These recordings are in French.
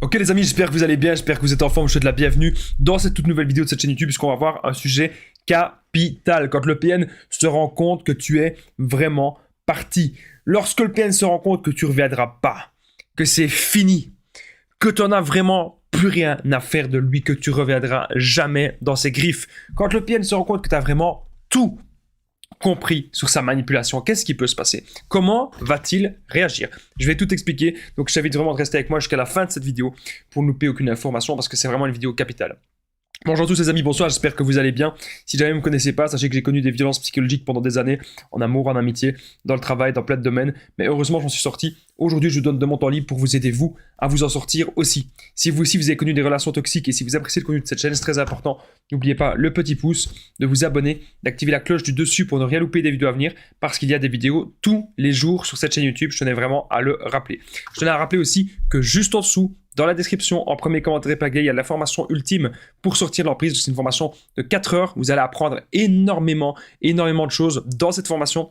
Ok les amis, j'espère que vous allez bien, j'espère que vous êtes en forme, je vous souhaite la bienvenue dans cette toute nouvelle vidéo de cette chaîne YouTube puisqu'on va voir un sujet capital. Quand le PN se rend compte que tu es vraiment parti, lorsque le PN se rend compte que tu ne reviendras pas, que c'est fini, que tu n'en as vraiment plus rien à faire de lui, que tu reviendras jamais dans ses griffes, quand le PN se rend compte que tu as vraiment tout compris sur sa manipulation, qu'est-ce qui peut se passer? Comment va-t-il réagir? Je vais tout expliquer, donc je t'invite vraiment de rester avec moi jusqu'à la fin de cette vidéo pour ne louper aucune information parce que c'est vraiment une vidéo capitale. Bonjour à tous les amis, bonsoir, j'espère que vous allez bien. Si jamais vous ne me connaissez pas, sachez que j'ai connu des violences psychologiques pendant des années, en amour, en amitié, dans le travail, dans plein de domaines, mais heureusement j'en suis sorti. Aujourd'hui je vous donne de mon temps libre pour vous aider vous à vous en sortir aussi. Si vous aussi vous avez connu des relations toxiques et si vous appréciez le contenu de cette chaîne, c'est très important, n'oubliez pas le petit pouce, de vous abonner, d'activer la cloche du dessus pour ne rien louper des vidéos à venir, parce qu'il y a des vidéos tous les jours sur cette chaîne YouTube, je tenais vraiment à le rappeler. Je tenais à rappeler aussi que juste en dessous, dans la description, en premier commentaire épinglé, il y a la formation ultime pour sortir de l'emprise. C'est une formation de 4 heures. Vous allez apprendre énormément de choses dans cette formation.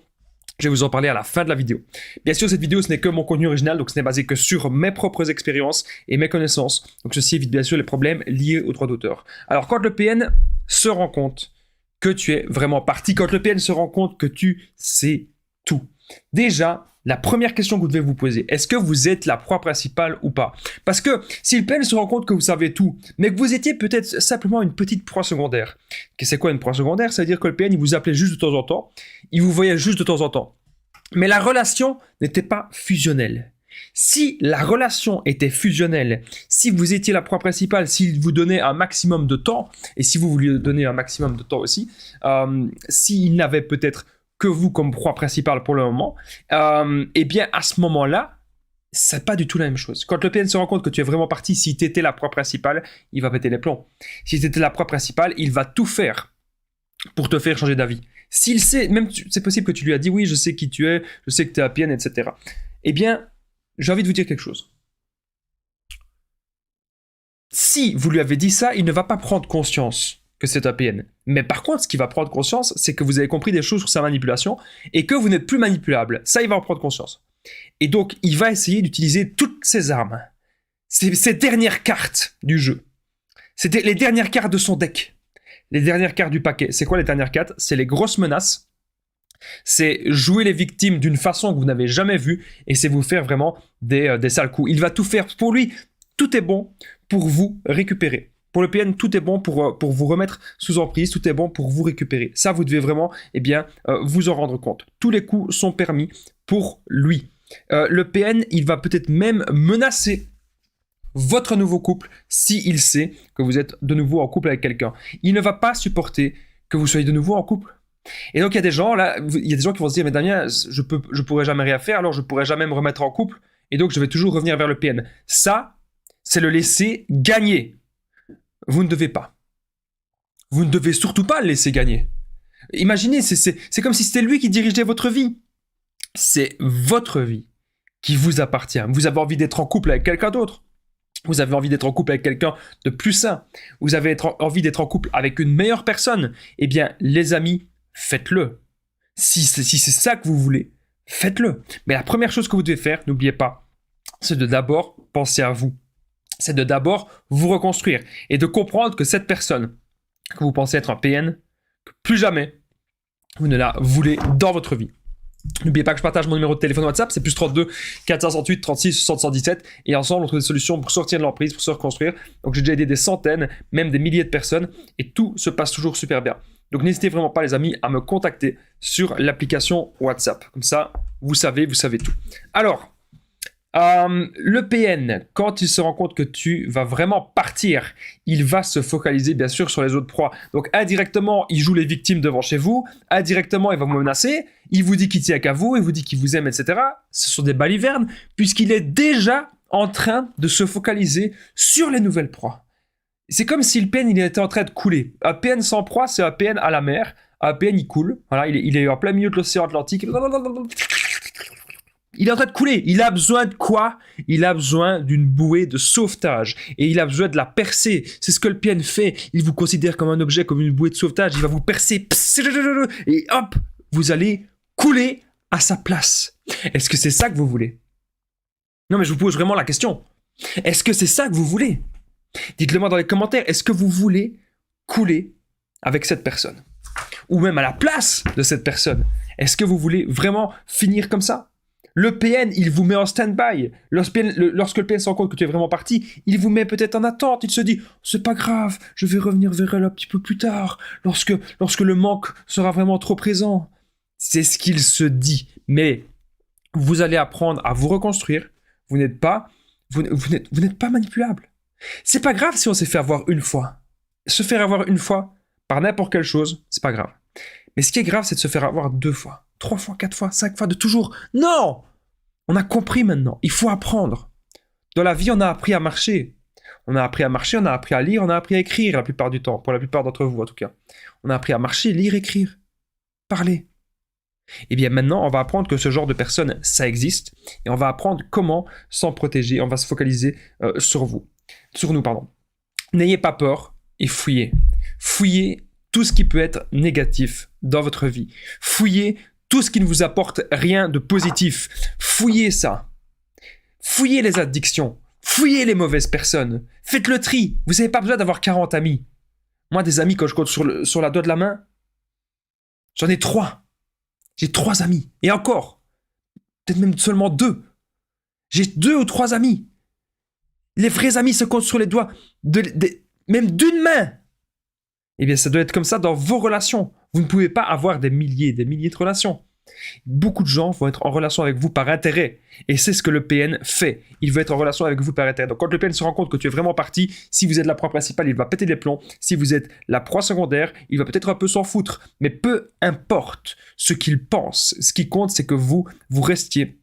Je vais vous en parler à la fin de la vidéo. Bien sûr, cette vidéo, ce n'est que mon contenu original, donc ce n'est basé que sur mes propres expériences et mes connaissances. Donc ceci évite bien sûr les problèmes liés aux droits d'auteur. Alors, quand le PN se rend compte que tu es vraiment parti, quand le PN se rend compte que tu sais tout, déjà, la première question que vous devez vous poser, est-ce que vous êtes la proie principale ou pas? Parce que si le PN se rend compte que vous savez tout, mais que vous étiez peut-être simplement une petite proie secondaire. C'est quoi une proie secondaire? C'est-à-dire que le PN, il vous appelait juste de temps en temps, il vous voyait juste de temps en temps. Mais la relation n'était pas fusionnelle. Si la relation était fusionnelle, si vous étiez la proie principale, s'il vous donnait un maximum de temps, et si vous vouliez donner un maximum de temps aussi, s'il n'avait peut-être que vous comme proie principale pour le moment, eh bien à ce moment-là, c'est pas du tout la même chose. Quand le PN se rend compte que tu es vraiment parti, si tu étais la proie principale, il va péter les plombs. Si tu étais la proie principale, il va tout faire pour te faire changer d'avis. S'il sait, même c'est possible que tu lui as dit oui, je sais qui tu es, je sais que tu es à PN, etc. Eh bien, j'ai envie de vous dire quelque chose. Si vous lui avez dit ça, il ne va pas prendre conscience que c'est un PN. Mais par contre, ce qu'il va prendre conscience, c'est que vous avez compris des choses sur sa manipulation et que vous n'êtes plus manipulable. Ça, il va en prendre conscience. Et donc, il va essayer d'utiliser toutes ses armes, ses dernières cartes du jeu. C'était les dernières cartes de son deck. Les dernières cartes du paquet. C'est quoi les dernières cartes? C'est les grosses menaces. C'est jouer les victimes d'une façon que vous n'avez jamais vue et c'est vous faire vraiment des sales coups. Il va tout faire pour lui. Tout est bon pour vous récupérer. Pour le PN, tout est bon pour vous remettre sous emprise, tout est bon pour vous récupérer. Ça, vous devez vraiment vous en rendre compte. Tous les coups sont permis pour lui. Le PN, il va peut-être même menacer votre nouveau couple s'il sait que vous êtes de nouveau en couple avec quelqu'un. Il ne va pas supporter que vous soyez de nouveau en couple. Et donc, il y a des gens qui vont se dire, mais Damien, je pourrais jamais rien faire, alors je pourrais jamais me remettre en couple, et donc je vais toujours revenir vers le PN. Ça, c'est le laisser gagner. Vous ne devez pas. Vous ne devez surtout pas le laisser gagner. Imaginez, c'est comme si c'était lui qui dirigeait votre vie. C'est votre vie qui vous appartient. Vous avez envie d'être en couple avec quelqu'un d'autre. Vous avez envie d'être en couple avec quelqu'un de plus sain. Vous avez envie d'être en couple avec une meilleure personne. Eh bien, les amis, faites-le. Si c'est ça que vous voulez, faites-le. Mais la première chose que vous devez faire, n'oubliez pas, c'est de d'abord penser à vous. C'est de d'abord vous reconstruire et de comprendre que cette personne que vous pensez être un PN, que plus jamais vous ne la voulez dans votre vie. N'oubliez pas que je partage mon numéro de téléphone WhatsApp, c'est plus 32 468 36 60 117 et ensemble on trouve des solutions pour sortir de l'emprise, pour se reconstruire. Donc j'ai déjà aidé des centaines, même des milliers de personnes et tout se passe toujours super bien. Donc n'hésitez vraiment pas les amis à me contacter sur l'application WhatsApp. Comme ça, vous savez tout. Alors, le PN, quand il se rend compte que tu vas vraiment partir, il va se focaliser bien sûr sur les autres proies. Donc indirectement, il joue les victimes devant chez vous. Indirectement, il va vous menacer. Il vous dit qu'il tient qu'à vous, il vous dit qu'il vous aime, etc. Ce sont des balivernes, puisqu'il est déjà en train de se focaliser sur les nouvelles proies. C'est comme si le PN il était en train de couler. Un PN sans proie, c'est un PN à la mer. Un PN, il coule. Voilà, il est en plein milieu de l'océan Atlantique. Il est en train de couler. Il a besoin de quoi? Il a besoin d'une bouée de sauvetage. Et il a besoin de la percer. C'est ce que le PN fait. Il vous considère comme un objet, comme une bouée de sauvetage. Il va vous percer. Et hop, vous allez couler à sa place. Est-ce que c'est ça que vous voulez? Non, mais je vous pose vraiment la question. Est-ce que c'est ça que vous voulez? Dites-le moi dans les commentaires. Est-ce que vous voulez couler avec cette personne? Ou même à la place de cette personne? Est-ce que vous voulez vraiment finir comme ça? Le PN, il vous met en stand-by. Lorsque le PN se rend compte que tu es vraiment parti, il vous met peut-être en attente. Il se dit, c'est pas grave, je vais revenir vers elle un petit peu plus tard, lorsque le manque sera vraiment trop présent. C'est ce qu'il se dit. Mais vous allez apprendre à vous reconstruire. Vous n'êtes pas manipulable. C'est pas grave si on s'est fait avoir une fois. Se faire avoir une fois par n'importe quelle chose, c'est pas grave. Mais ce qui est grave, c'est de se faire avoir 2 fois, 3 fois, 4 fois, 5 fois, de toujours. Non! On a compris maintenant. Il faut apprendre. Dans la vie, on a appris à marcher. On a appris à marcher, on a appris à lire, on a appris à écrire la plupart du temps. Pour la plupart d'entre vous, en tout cas. On a appris à marcher, lire, écrire, parler. Et bien maintenant, on va apprendre que ce genre de personnes, ça existe. Et on va apprendre comment s'en protéger. On va se focaliser sur nous. N'ayez pas peur et fouillez. Fouillez tout ce qui peut être négatif dans votre vie. Fouillez tout ce qui ne vous apporte rien de positif. Fouillez ça. Fouillez les addictions. Fouillez les mauvaises personnes. Faites le tri. Vous n'avez pas besoin d'avoir 40 amis. Moi, des amis, quand je compte sur la doigt de la main, j'en ai 3. J'ai 3 amis. Et encore, peut-être même seulement 2. J'ai 2 ou 3 amis. Les vrais amis se comptent sur les doigts, même d'une main. Eh bien, ça doit être comme ça dans vos relations. Vous ne pouvez pas avoir des milliers de relations. Beaucoup de gens vont être en relation avec vous par intérêt. Et c'est ce que le PN fait. Il veut être en relation avec vous par intérêt. Donc, quand le PN se rend compte que tu es vraiment parti, si vous êtes la proie principale, il va péter les plombs. Si vous êtes la proie secondaire, il va peut-être un peu s'en foutre. Mais peu importe ce qu'il pense. Ce qui compte, c'est que vous restiez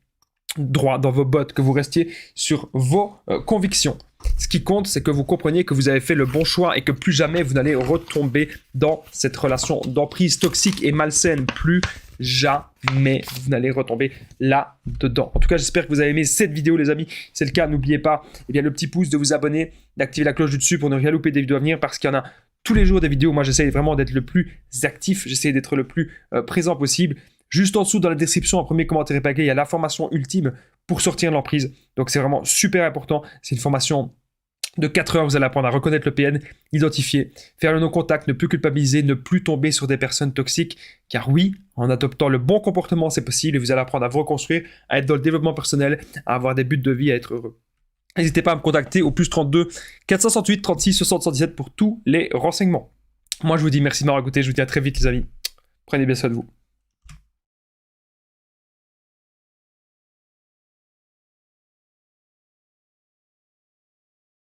droit dans vos bottes, que vous restiez sur vos convictions. Ce qui compte, c'est que vous compreniez que vous avez fait le bon choix et que plus jamais vous n'allez retomber dans cette relation d'emprise toxique et malsaine. Plus jamais vous n'allez retomber là-dedans. En tout cas, j'espère que vous avez aimé cette vidéo, les amis. Si c'est le cas, n'oubliez pas le petit pouce, de vous abonner, d'activer la cloche du dessus pour ne rien louper des vidéos à venir, parce qu'il y en a tous les jours des vidéos. Moi, j'essaie vraiment d'être le plus actif, j'essaie d'être le plus présent possible. Juste en dessous, dans la description, en premier commentaire épinglé, il y a la formation ultime pour sortir de l'emprise. Donc, c'est vraiment super important. C'est une formation de 4 heures. Vous allez apprendre à reconnaître le PN, identifier, faire le non-contact, ne plus culpabiliser, ne plus tomber sur des personnes toxiques. Car oui, en adoptant le bon comportement, c'est possible. Et vous allez apprendre à vous reconstruire, à être dans le développement personnel, à avoir des buts de vie, à être heureux. N'hésitez pas à me contacter au +32 468 36 77 pour tous les renseignements. Moi, je vous dis merci de m'avoir écouté. Je vous dis à très vite, les amis. Prenez bien soin de vous.